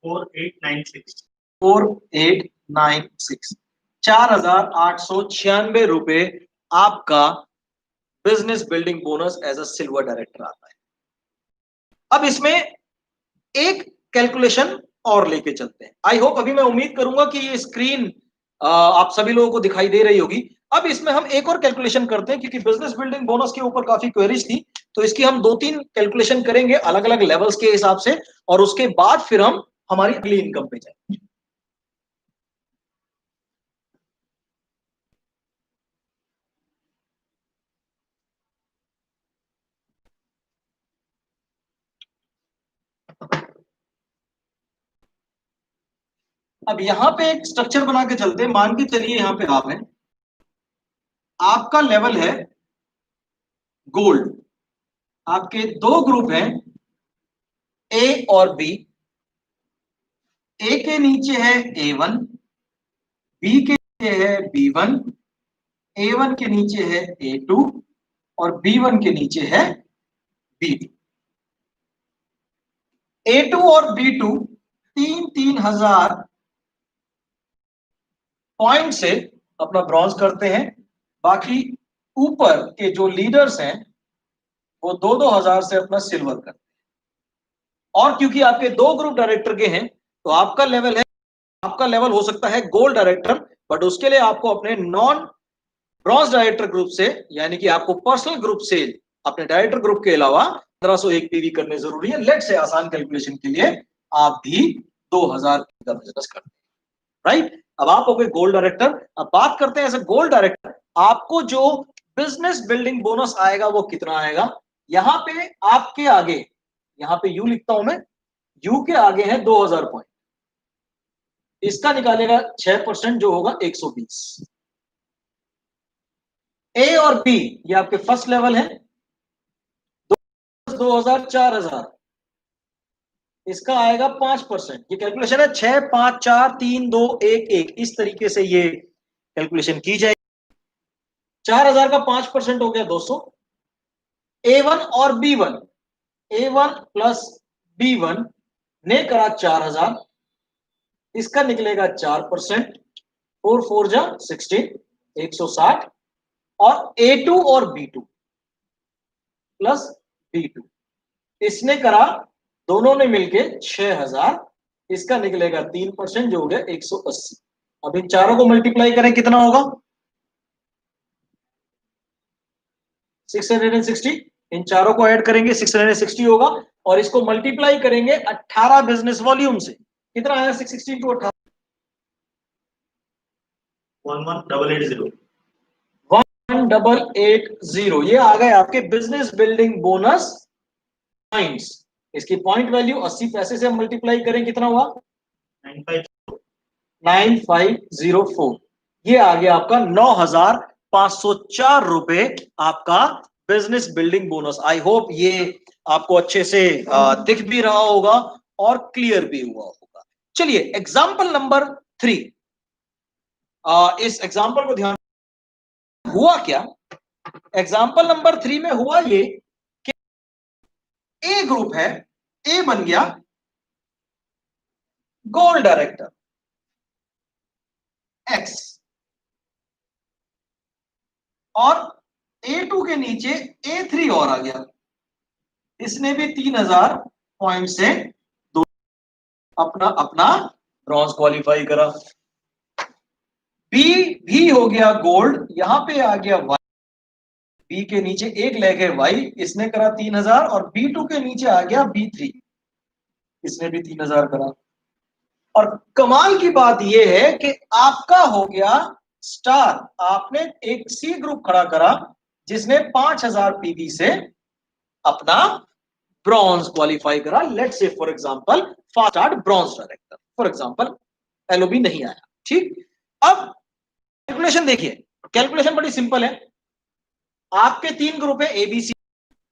4896, 4896 रुपए आपका business building bonus as a silver director आता है। अब इसमें एक कैलकुलेशन और लेके चलते हैं। आई होप, अभी मैं उम्मीद करूंगा कि ये स्क्रीन आप सभी लोगों को दिखाई दे रही होगी। अब इसमें हम एक और कैलकुलेशन करते हैं, क्योंकि बिजनेस बिल्डिंग बोनस के ऊपर काफी क्वेरीज थी, तो इसकी हम 2-3 कैलकुलेशन करेंगे अलग अलग लेवल्स के हिसाब से, और उसके बाद फिर हम हमारी अगली इनकम पे जाएंगे। अब यहां पे एक स्ट्रक्चर बना के चलते हैं। मान के चलिए यहां पे आप हैं, आपका लेवल है गोल्ड, आपके दो ग्रुप हैं ए और बी। ए के नीचे है A1, बी के नीचे है B1, A1 के नीचे है A2 और B1 के नीचे है B2। A2 और B2 3-3 हजार पॉइंट से अपना ब्रॉन्ज करते हैं। बाकी ऊपर के जो लीडर्स हैं वो 2-2 हजार से अपना सिल्वर करते हैं। और क्योंकि आपके दो ग्रुप डायरेक्टर के हैं, तो आपका लेवल हो सकता है गोल्ड डायरेक्टर, बट उसके लिए आपको अपने नॉन ब्रॉन्ज डायरेक्टर ग्रुप से, यानी कि आपको पर्सनल ग्रुप से अपने डायरेक्टर ग्रुप के अलावा 1501 पीवी करने जरूरी है। लेट से आसान कैलकुलेशन के लिए आप भी 2000 का बिजनेस करते हैं, राइट। अब आप हो गए गोल्ड डायरेक्टर। अब बात करते हैं एज ए गोल्ड डायरेक्टर आपको जो बिजनेस बिल्डिंग बोनस आएगा वो कितना आएगा। यहां पे आपके आगे, यहां पे यू लिखता हूं मैं, यू के आगे है 2000 पॉइंट, इसका निकालेगा 6% जो होगा 120। ए और बी ये आपके फर्स्ट लेवल है, 2000 4000, इसका आएगा 5%। ये कैलकुलेशन है 6 5 4 3 2 1 1, इस तरीके से ये कैलकुलेशन की जाएगी। 4000 का 5% हो गया 200। A1 और B1, A1 प्लस B1 ने करा 4000, इसका निकलेगा 4%, 4 4 जा 16, 160। और A2 और B2 प्लस B2 इसने करा, दोनों ने मिलके 6000, इसका निकलेगा 3% जो हो गया 180। अब इन चारों को मल्टीप्लाई करें कितना होगा, 660। इन चारों को ऐड करेंगे 660 होगा, और इसको मल्टीप्लाई करेंगे 18 बिजनेस वॉल्यूम से, कितना आया 660 इंटू 18, 11880। 1880। ये आ गए आपके बिजनेस बिल्डिंग बोनस पॉइंट्स। इसकी पॉइंट वैल्यू 80 पैसे से हम मल्टीप्लाई करें कितना हुआ, 9504। ये आ गया आपका 9504 रुपए आपका business building bonus. I hope ये आपको अच्छे से दिख भी रहा होगा और क्लियर भी हुआ होगा। चलिए एग्जाम्पल नंबर 3, इस एग्जाम्पल को ध्यान, हुआ क्या, एग्जाम्पल नंबर 3 में हुआ ये कि ए ग्रुप है, ए बन गया गोल्ड डायरेक्टर एक्स, और A2 के नीचे A3 और आ गया, इसने भी 3000 पॉइंट से अपना अपना ब्रॉन्ज क्वालिफाई करा। बी भी हो गया गोल्ड, यहां पे आ गया वाई, बी के नीचे एक लेग है वाई, इसने करा 3000, और B2 के नीचे आ गया B3, इसने भी 3000 करा। और कमाल की बात यह है कि आपका हो गया स्टार, आपने एक सी ग्रुप खड़ा करा जिसने 5000 पीवी से अपना ब्रॉन्ज क्वालिफाई करा। Let's say for example fast art bronze director, for example LOB नहीं आया, ठीक। अब कैलकुलेशन देखिए, कैलकुलेशन बड़ी सिंपल है। आपके 3 ग्रुप है एबीसी,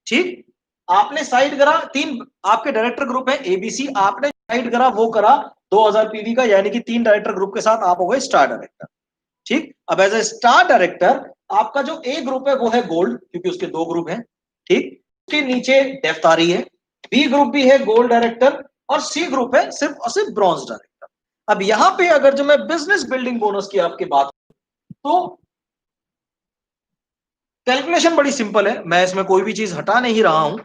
ठीक, आपने साइड करा, 3 आपके डायरेक्टर ग्रुप है एबीसी, आपने साइड करा वो करा 2000 पीवी का, यानी कि 3 डायरेक्टर ग्रुप के साथ आप हो गए स्टार डायरेक्टर, ठीक। अब एज ए स्टार डायरेक्टर आपका जो ए ग्रुप है वो है गोल्ड, क्योंकि उसके 2 ग्रुप हैं, ठीक। उसके नीचे डेप्थ आ रही है, बी ग्रुप भी है गोल्ड डायरेक्टर, और सी ग्रुप है सिर्फ और सिर्फ ब्रॉन्ज डायरेक्टर। अब यहां पे अगर जो मैं बिजनेस बिल्डिंग बोनस की आपकी बात, तो कैलकुलेशन बड़ी सिंपल है, मैं इसमें कोई भी चीज हटा नहीं रहा हूं,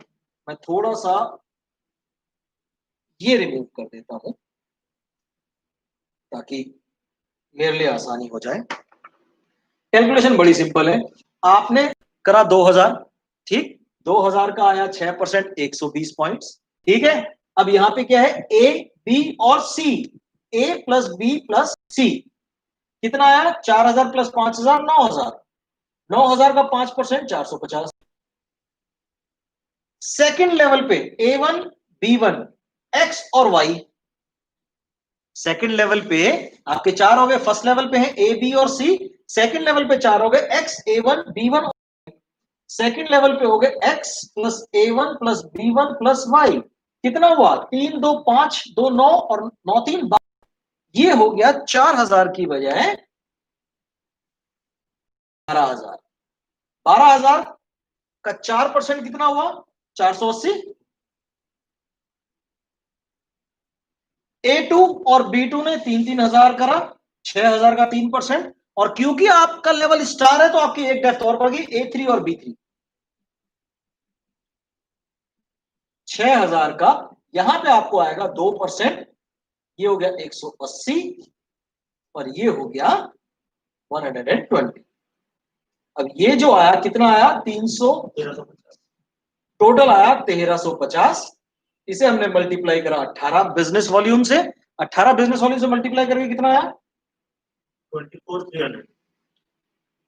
मैं थोड़ा सा ये रिमूव कर देता हूं ताकि मेरे लिए आसानी हो जाए। कैलकुलेशन बड़ी सिंपल है, आपने करा 2000, ठीक, 2000 का आया 6%, 120 पॉइंट्स, ठीक है। अब यहां पे क्या है, ए बी और सी, ए प्लस बी प्लस सी, कितना आया 4000 प्लस 5000 9000, 9000 का 5% 450। सेकंड लेवल पे A1 B1 X और Y, सेकंड लेवल पे आपके 4 हो गए, फर्स्ट लेवल पे है A B और C, सेकंड लेवल पे 4 हो गए X A1 B1, second level पे हो गए X plus A1 plus B1 plus Y, कितना हुआ 3 2 5 2 9 और 9 3 12, ये हो गया 4000 की बजाय 12000। 12000 का 4% कितना हुआ 480। A2 और B2 ने 3-3000 करा, 6000 का 3%, और क्योंकि आपका लेवल स्टार है तो आपकी एक डेप्थ और बढ़ गई, A3 और B3, 6000 का यहां पे आपको आएगा 2%, ये हो गया 180, और ये हो गया 120। अब ये जो आया कितना आया 300, टोटल आया 1350, इसे हमने मल्टीप्लाई करा 18 बिजनेस वॉल्यूम से, 18 बिजनेस वॉल्यूम से मल्टीप्लाई करके कितना आया? 24,300.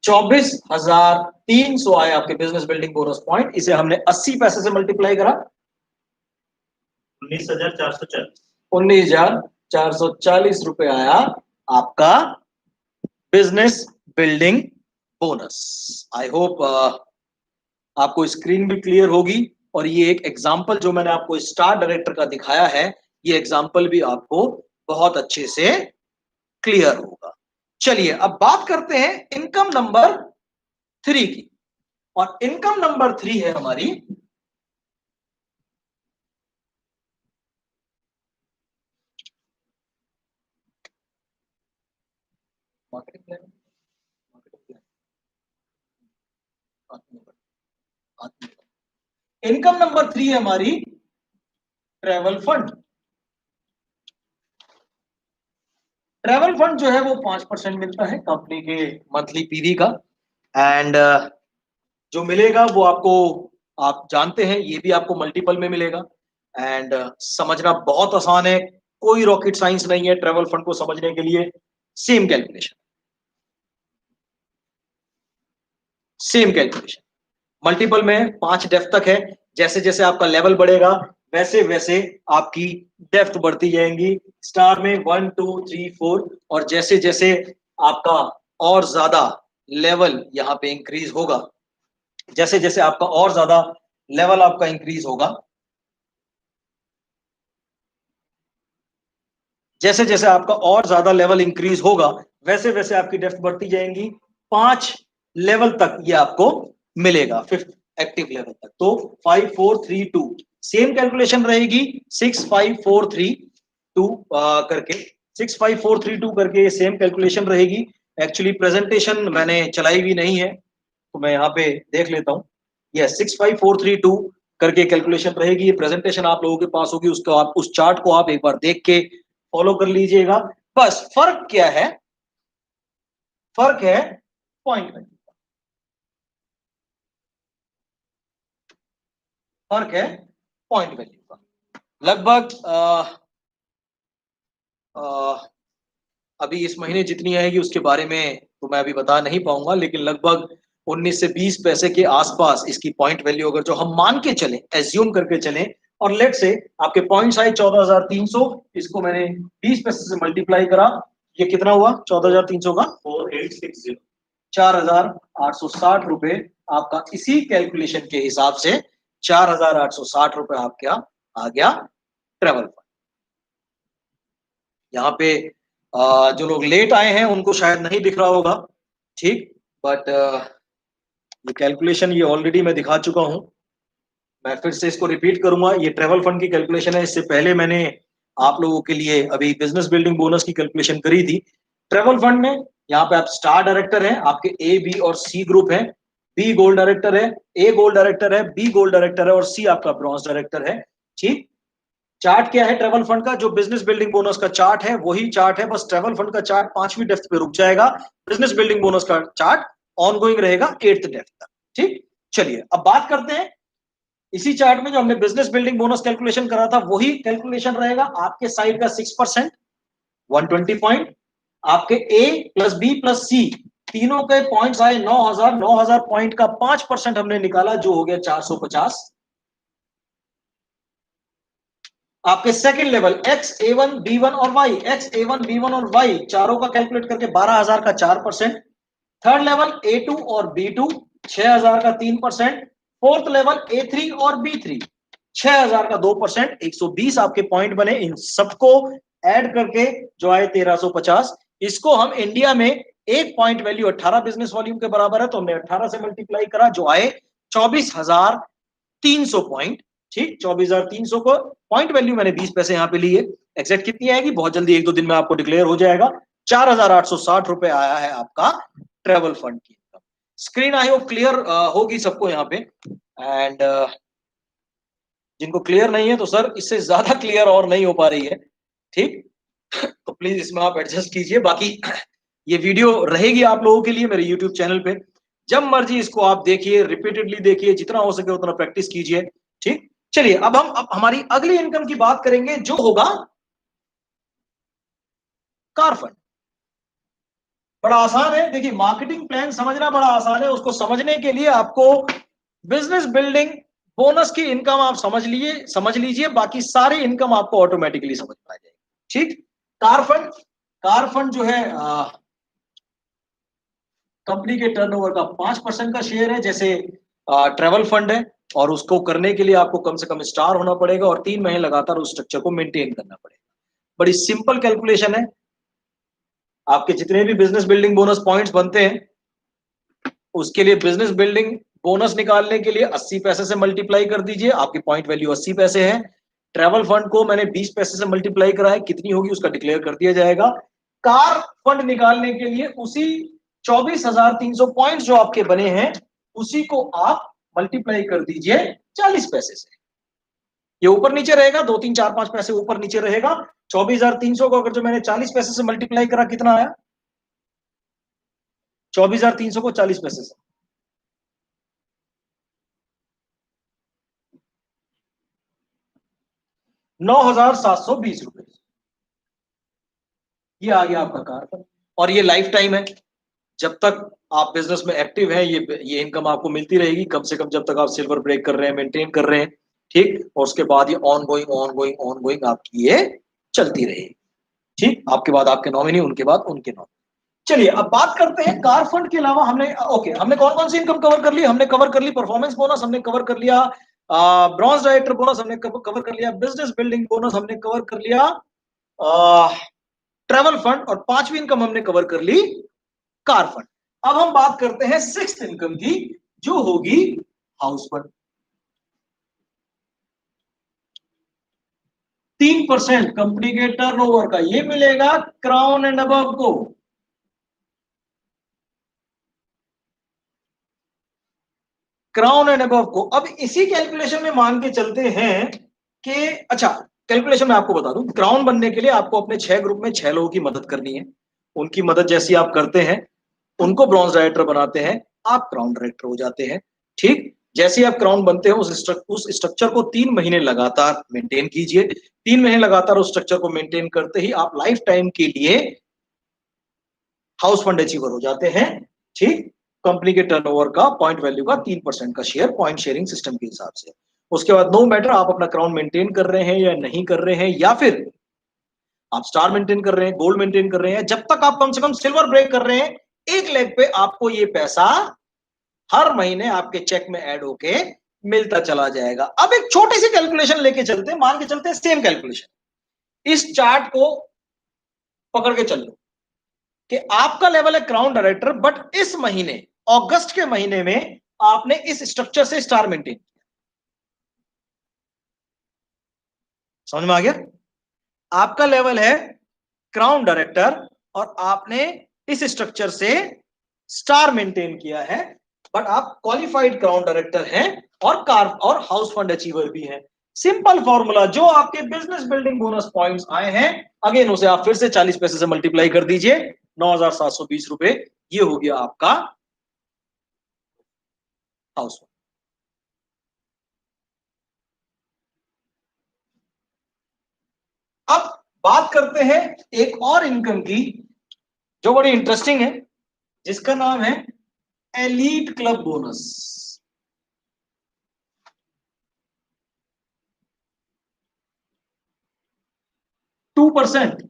24,300 आए आपके बिजनेस बिल्डिंग बोनस पॉइंट। इसे हमने 80 पैसे से मल्टीप्लाई करा, 19,440. 19,440 रुपए आया आपका business building bonus. I hope आपको स्क्रीन भी क्लियर होगी, और ये एक एग्जांपल जो मैंने आपको स्टार डायरेक्टर का दिखाया है, ये एग्जांपल भी आपको बहुत अच्छे से क्लियर होगा। चलिए अब बात करते हैं इनकम नंबर 3 की, और इनकम नंबर 3 है हमारी मार्केटिंग प्लान। इनकम नंबर 3 है हमारी ट्रैवल फंड। ट्रैवल फंड जो है वो 5% मिलता है कंपनी के मंथली पीवी का, एंड जो मिलेगा वो आपको, आप जानते हैं, ये भी आपको मल्टीपल में मिलेगा। एंड समझना बहुत आसान है, कोई रॉकेट साइंस नहीं है ट्रैवल फंड को समझने के लिए। Same calculation, same calculation, multiple में 5 डेप्थ तक है। जैसे जैसे आपका लेवल बढ़ेगा वैसे वैसे आपकी डेप्थ बढ़ती जाएंगी। स्टार में 1 2 3 4, और जैसे जैसे आपका और ज्यादा लेवल यहाँ पे इंक्रीज होगा, जैसे जैसे आपका और ज्यादा लेवल आपका इंक्रीज होगा, जैसे जैसे आपका और ज्यादा लेवल इंक्रीज होगा, वैसे वैसे आपकी डेप्थ बढ़ती जाएंगी। 5 लेवल तक ये आपको मिलेगा, 5th एक्टिव लेवल तक। तो 5 4 3 2 सेम कैलकुलेशन रहेगी, 6 5 4 3 2 करके, 6 5 4 3 2 करके ये सेम कैलकुलेशन रहेगी। एक्चुअली प्रेजेंटेशन मैंने चलाई भी नहीं है, तो मैं यहाँ पे देख लेता हूँ। ये 6 5 4 3 2 करके कैलकुलेशन रहेगी। ये प्रेजेंटेशन आप लोगों के पास होगी, उसको आप, उस चार्ट को आप एक बार देख के फॉलो कर लीजिएगा। बस फर्क क्या है? फर्क है पॉइंट वैल्यू का, फर्क है पॉइंट वैल्यू का। लगभग अभी इस महीने जितनी आएगी उसके बारे में तो मैं अभी बता नहीं पाऊंगा, लेकिन लगभग 19 से 20 पैसे के आसपास इसकी पॉइंट वैल्यू, अगर जो हम मान के चलें, एज्यूम करके चलें, और लेट से आपके पॉइंट्स आए 14,300, इसको मैंने 20 पैसे से मल्टीप्लाई करा, ये कितना हुआ 14,300 का? 4860. 4,860 रुपए आपका इसी कैलकुलेशन के हिसाब से 4,860 रुपए आपका आ गया ट्रेवल फंड। यहाँ पे जो लोग लेट आए हैं उनको शायद नहीं दिख रहा होगा, ठीक, बट ये कैलकुलेशन ये ऑलरेडी मैं दिखा चुका हूं। मैं फिर से इसको रिपीट करूंगा, ये ट्रेवल फंड की कैलकुलेशन है। इससे पहले मैंने आप लोगों के लिए अभी बिजनेस बिल्डिंग बोनस की कैलकुलेशन करी थी। ट्रेवल फंड में यहाँ पे आप स्टार डायरेक्टर हैं, आपके ए बी और सी ग्रुप है, बी गोल्ड डायरेक्टर है, ए गोल्ड डायरेक्टर है, बी गोल्ड डायरेक्टर है, और सी आपका ब्रॉन्ज डायरेक्टर है, ठीक। चार्ट क्या है ट्रेवल फंड का? जो बिजनेस बिल्डिंग बोनस का चार्ट है वही चार्ट है, बस ट्रेवल फंड का चार्ट 5वीं डेप्थ पे रुक जाएगा, बिजनेस बिल्डिंग बोनस का चार्ट ऑनगोइंग रहेगा 8th डेप्थ तक, ठीक। चलिए अब बात करते हैं, इसी चार्ट में जो हमने बिजनेस बिल्डिंग बोनस कैलकुलेशन करा था वही कैलकुलेशन रहेगा। आपके साइड का 6% 120 पॉइंट, आपके ए प्लस बी प्लस सी तीनों के पॉइंट्स आए 9,000 पॉइंट का 5% हमने निकाला, जो हो गया 450। आपके second level x A1 B1 और Y, एक्स A1 B1 और Y चारों का कैलकुलेट करके 12,000 का 4%। थर्ड लेवल A2 और B2 6,000 का 3%। फोर्थ लेवल A3 और B3 6,000 का 2%। 120 आपके पॉइंट बने, इन सबको ऐड करके जो आए 1,350। इसको हम इंडिया में एक पॉइंट वैल्यू 18 बिजनेस वॉल्यूम के बराबर है, तो हमने 18 से मल्टीप्लाई करा, जो आए 24,300 पॉइंट, ठीक। 24,300 को पॉइंट वैल्यू मैंने 20 पैसे यहाँ पे लिए, एग्जैक्ट कितनी आएगी बहुत जल्दी 1-2 दिन में आपको डिक्लेयर हो जाएगा। 4,860 रुपए आया है आपका ट्रेवल फंड की income. Screen I hope clear होगी सबको यहाँ पे, एंड जिनको क्लियर नहीं है तो सर इससे ज्यादा क्लियर और नहीं हो पा रही है, ठीक, तो प्लीज इसमें आप एडजस्ट कीजिए। बाकी ये वीडियो रहेगी आप लोगों के लिए मेरे यूट्यूब चैनल पे, जब मर्जी इसको आप देखिए, रिपीटेडली देखिए, जितना हो सके उतना प्रैक्टिस कीजिए, ठीक। चलिए अब हमारी अगली इनकम की बात करेंगे जो होगा कार फंड। बड़ा आसान है, देखिए मार्केटिंग प्लान समझना बड़ा आसान है, उसको समझने के लिए आपको बिजनेस बिल्डिंग बोनस की इनकम आप समझ लीजिए, बाकी सारी इनकम आपको ऑटोमेटिकली समझ में आ जाएगी। ठीक, कार फंड जो है कंपनी के टर्नओवर का 5% का शेयर है, जैसे ट्रेवल फंड है, और उसको करने के लिए आपको कम से कम स्टार होना पड़ेगा और 3 महीने लगातार उस स्ट्रक्चर को मेंटेन करना पड़ेगा। बड़ी सिंपल कैलकुलेशन है। आपके जितने भी बिजनेस बिल्डिंग बोनस पॉइंट्स बनते हैं, उसके लिए बिजनेस बिल्डिंग बोनस निकालने के लिए 80 पैसे से मल्टीप्लाई कर दीजिए, आपकी पॉइंट वैल्यू 80 पैसे है। ट्रेवल फंड को मैंने 20 पैसे से मल्टीप्लाई करा है, कितनी होगी उसका डिक्लेयर कर दिया जाएगा। कार फंड निकालने के लिए उसी 24,300 पॉइंट जो आपके बने हैं, उसी को आप मल्टीप्लाई कर दीजिए 40 पैसे से। ये ऊपर नीचे रहेगा, 2 3 4 5 पैसे ऊपर नीचे रहेगा। 24,300 को अगर जो मैंने 40 पैसे से मल्टीप्लाई करा, कितना आया? 24,300 को 40 पैसे से 9,720 रुपए। ये आ गया आपका कार फंड, और ये लाइफ टाइम है। जब तक आप बिजनेस में एक्टिव हैं, ये इनकम आपको मिलती रहेगी, कम से कम जब तक आप सिल्वर ब्रेक कर रहे हैं, मेंटेन कर रहे हैं। ठीक, और उसके बाद ये ऑन गोइंग आपकी ये चलती रहेगी। ठीक, आपके बाद आपके नॉमिनी, उनके बाद उनके नॉमिनी। चलिए अब बात करते हैं कार फंड के अलावा हमने कौन कौन सी इनकम कवर कर ली? हमने कवर कर ली परफॉर्मेंस बोनस, हमने कवर कर लिया ब्रॉन्ज डायरेक्टर बोनस, हमने कवर कर लिया बिजनेस बिल्डिंग बोनस, हमने कवर कर लिया ट्रेवल फंड, और पांचवी इनकम हमने कवर कर ली कार फंड। अब हम बात करते हैं सिक्स्थ इनकम की, जो होगी हाउस फंड। 3% कंपनी के टर्नओवर का ये मिलेगा क्राउन एंड अबव को। क्राउन एंड अबव को अब इसी कैलकुलेशन में मान के चलते हैं कि अच्छा, कैलकुलेशन में आपको बता दूं, क्राउन बनने के लिए आपको अपने 6 ग्रुप में 6 लोगों की मदद करनी है। उनकी मदद जैसी आप करते हैं, उनको ब्रॉन्ज डायरेक्टर बनाते हैं, आप क्राउन डायरेक्टर हो जाते हैं। ठीक, जैसे ही आप क्राउन बनते हैं, उस स्ट्रक्चर को 3 महीने लगातार मेंटेन कीजिए। 3 महीने लगातार उस स्ट्रक्चर को मेंटेन करते ही आप लाइफ टाइम के लिए हाउस फंड अचीवर हो जाते हैं। ठीक, कंपनी के टर्नओवर का पॉइंट वैल्यू का 3% का शेयर, पॉइंट शेयरिंग सिस्टम के हिसाब से। उसके बाद नो मैटर आप अपना क्राउन मेंटेन कर रहे हैं या नहीं कर रहे हैं, या फिर आप स्टार मेंटेन कर रहे हैं, गोल्ड मेंटेन कर रहे हैं, जब तक आप कम से कम सिल्वर ब्रेक कर रहे हैं, एक लेग पे आपको ये पैसा हर महीने आपके चेक में ऐड होके मिलता चला जाएगा। अब एक छोटी सी कैलकुलेशन लेके चलते हैं, मान के चलते हैं सेम कैलकुलेशन, इस चार्ट को पकड़ के चल लो कि आपका लेवल है क्राउन डायरेक्टर, बट इस महीने अगस्त के महीने में आपने इस स्ट्रक्चर से स्टार मेंटेन किया। समझ में आ गया? आपका लेवल है क्राउन डायरेक्टर और आपने इस स्ट्रक्चर से स्टार मेंटेन किया है, बट आप क्वालिफाइड क्राउन डायरेक्टर हैं और कार और हाउस फंड अचीवर भी हैं। सिंपल फॉर्मूला, जो आपके बिजनेस बिल्डिंग बोनस पॉइंट्स आए हैं, अगेन उसे आप फिर से 40 पैसे से मल्टीप्लाई कर दीजिए, 9,720 रुपए, ये हो गया आपका हाउस फंड। अब बात करते हैं एक और इनकम की, जो बड़ी इंटरेस्टिंग है, जिसका नाम है एलीट क्लब बोनस। 2%,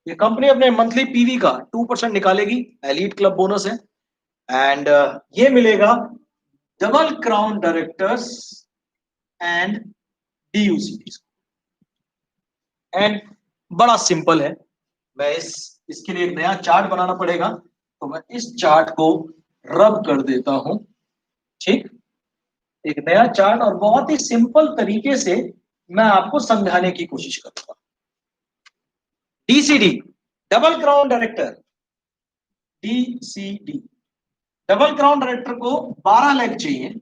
ये कंपनी अपने मंथली पीवी का 2% निकालेगी, एलीट क्लब बोनस है। एंड ये मिलेगा double crown directors and DUCT. And बड़ा सिंपल है, मैं इसके लिए एक नया चार्ट बनाना पड़ेगा, तो मैं इस चार्ट को रब कर देता हूं। ठीक, एक नया चार्ट, और बहुत ही सिंपल तरीके से मैं आपको समझाने की कोशिश करूंगा। डीसीडी, double crown director, डीसीडी, double crown director को 12 लाख चाहिए।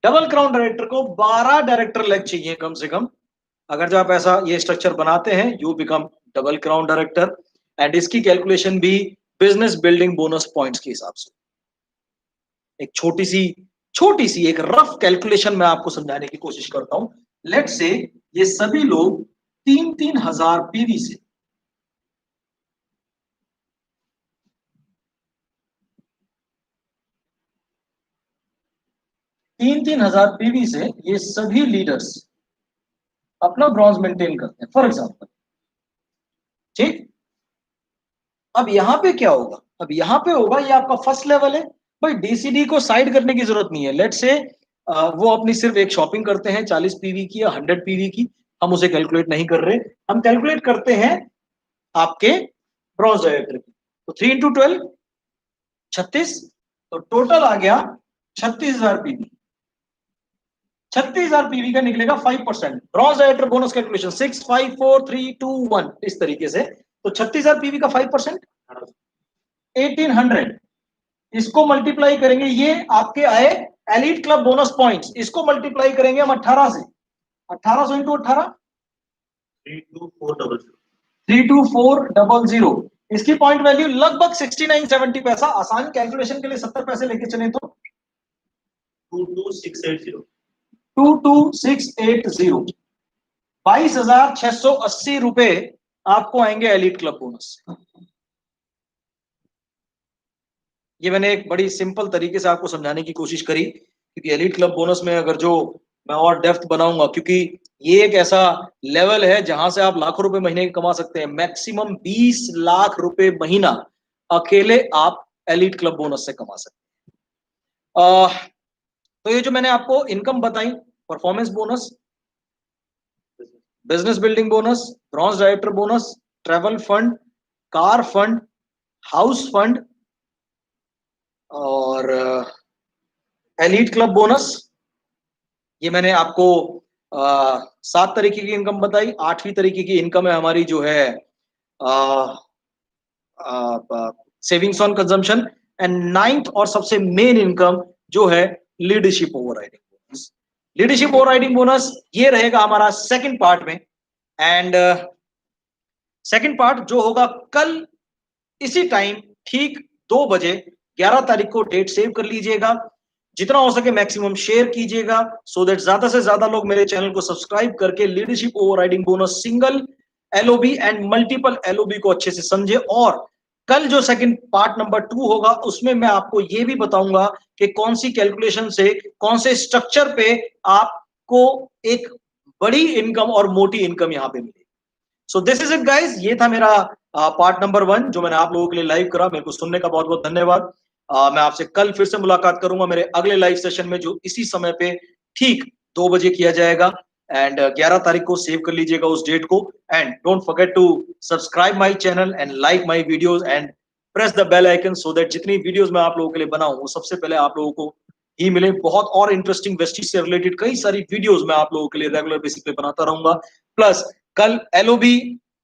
डबल क्राउन डायरेक्टर को 12 डायरेक्टर लेग चाहिए कम से कम। अगर जब आप ऐसा ये स्ट्रक्चर बनाते हैं, you become double crown director. And इसकी कैलकुलेशन भी बिजनेस बिल्डिंग बोनस पॉइंट्स के हिसाब से। एक छोटी सी एक रफ कैलकुलेशन मैं आपको समझाने की कोशिश करता हूं। लेट से ये सभी लोग 3,000 पीवी से, तीन हजार पीवी से ये सभी लीडर्स अपना ब्रॉन्ज मेंटेन करते हैं, फॉर एग्जांपल। ठीक, अब यहां पे क्या होगा? अब यहां पे होगा, ये आपका फर्स्ट लेवल है भाई, डीसीडी को साइड करने की जरूरत नहीं है। लेट से वो अपनी सिर्फ एक शॉपिंग करते हैं 40 पीवी की या 100 पीवी की, हम उसे कैलकुलेट नहीं कर रहे, हम कैलकुलेट करते हैं आपके ब्रॉन्ज डायरेक्टर की। तो 3 इंटू 12 36, तो टोटल आ गया 36,000 पीवी। 36,000 पीवी का निकलेगा 5%। ब्रॉन्ज डायरेक्टर बोनस कैलकुलेशन 6 5 4 3 2 1 इस तरीके से। तो 36,000 पीवी का 5% 1800। इसको मल्टीप्लाई करेंगे, ये आपके आए एलीट क्लब बोनस पॉइंट्स, इसको मल्टीप्लाई करेंगे हम 18 से। 1800 इंटू 18 32400। इसकी पॉइंट वैल्यू लगभग 69-70 पैसा। आसान कैलकुलेशन के लिए 70 पैसे लेके चले तो 22680 22680 22,680 रुपए आपको आएंगे एलीट क्लब बोनस। ये मैंने एक बड़ी सिंपल तरीके से आपको समझाने की कोशिश करी, क्योंकि एलीट क्लब बोनस में अगर जो मैं और डेप्थ बनाऊंगा, क्योंकि ये एक ऐसा लेवल है जहां से आप लाखों रुपए महीने कमा सकते हैं। मैक्सिमम 20 लाख रुपए महीना अकेले आप एलीट क्लब बोनस से कमा सकते हैं। तो ये जो मैंने आपको इनकम बताई, performance bonus, business building bonus, bronze director bonus, travel fund, car fund, house fund और एलीट क्लब बोनस, ये मैंने आपको 7 तरीके की इनकम बताई। 8वीं तरीके की इनकम है हमारी जो है savings on consumption. And 9th और सबसे मेन इनकम जो है leadership overriding bonus. Leadership overriding bonus ये रहेगा हमारा सेकंड पार्ट में। एंड सेकंड पार्ट जो होगा कल इसी टाइम ठीक 2 बजे, 11 तारीख को डेट सेव कर लीजिएगा। जितना हो सके मैक्सिमम शेयर कीजिएगा, सो दैट ज्यादा से ज्यादा लोग मेरे चैनल को सब्सक्राइब करके leadership overriding bonus, single LOB and multiple LOB को अच्छे से समझे। और कल जो सेकंड पार्ट नंबर 2 होगा उसमें मैं आपको ये भी बताऊंगा कि कौन सी कैलकुलेशन से, कौन से स्ट्रक्चर पे आपको एक बड़ी इनकम और मोटी इनकम यहां पे मिलेगी। सो दिस इज इट गाइज, ये था मेरा पार्ट नंबर 1 जो मैंने आप लोगों के लिए लाइव करा। मेरे को सुनने का बहुत बहुत धन्यवाद। मैं आपसे कल फिर से मुलाकात करूंगा मेरे अगले लाइव सेशन में, जो इसी समय पे ठीक 2 बजे किया जाएगा। एंड 11 तारीख को सेव कर लीजिएगा उस डेट को। And don't forget to subscribe my channel and like my videos and press the bell icon, so that जितनी वीडियोस मैं आप लोगों के लिए बनाऊं वो सबसे पहले आप लोगों को ही मिले। बहुत और इंटरेस्टिंग वेस्टीज से रिलेटेड कई सारी वीडियोस मैं आप लोगों के लिए रेगुलर बेसिस पे बनाता रहूंगा। प्लस कल एलओबी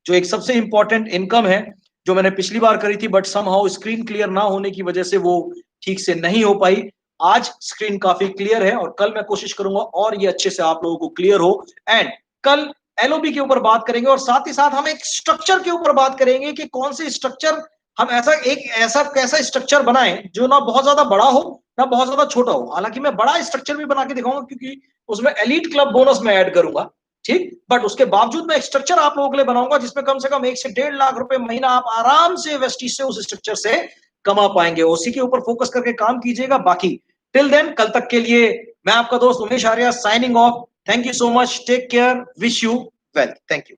जो एक सबसे इंपॉर्टेंट इनकम है, जो मैंने पिछली बार करी थी बट समहाउ स्क्रीन क्लियर ना होने की वजह से वो ठीक से नहीं हो पाई। आज स्क्रीन काफी क्लियर है और कल मैं कोशिश करूंगा और ये अच्छे से आप लोगों को क्लियर हो। एंड कल एलओबी के ऊपर बात करेंगे और साथ ही साथ हम एक स्ट्रक्चर के ऊपर बात करेंगे कि कौन से स्ट्रक्चर हम ऐसा कैसा स्ट्रक्चर बनाएं जो ना बहुत ज्यादा बड़ा हो ना बहुत ज्यादा छोटा हो। हालांकि मैं बड़ा स्ट्रक्चर भी बना के दिखाऊंगा क्योंकि उसमें एलीट क्लब बोनस में ऐड करूंगा, ठीक। बट उसके बावजूद मैं एक स्ट्रक्चर आप लोगों के लिए बनाऊंगा जिसमें कम से कम 1 से 1.5 लाख रुपए महीना आप आराम से वेस्टीज से उस स्ट्रक्चर से कमा पाएंगे। उसी के ऊपर फोकस करके काम कीजिएगा। बाकी टिल देन, कल तक के लिए मैं आपका दोस्त Umesh Arya signing off. Thank you so much, take care, wish you well, thank you.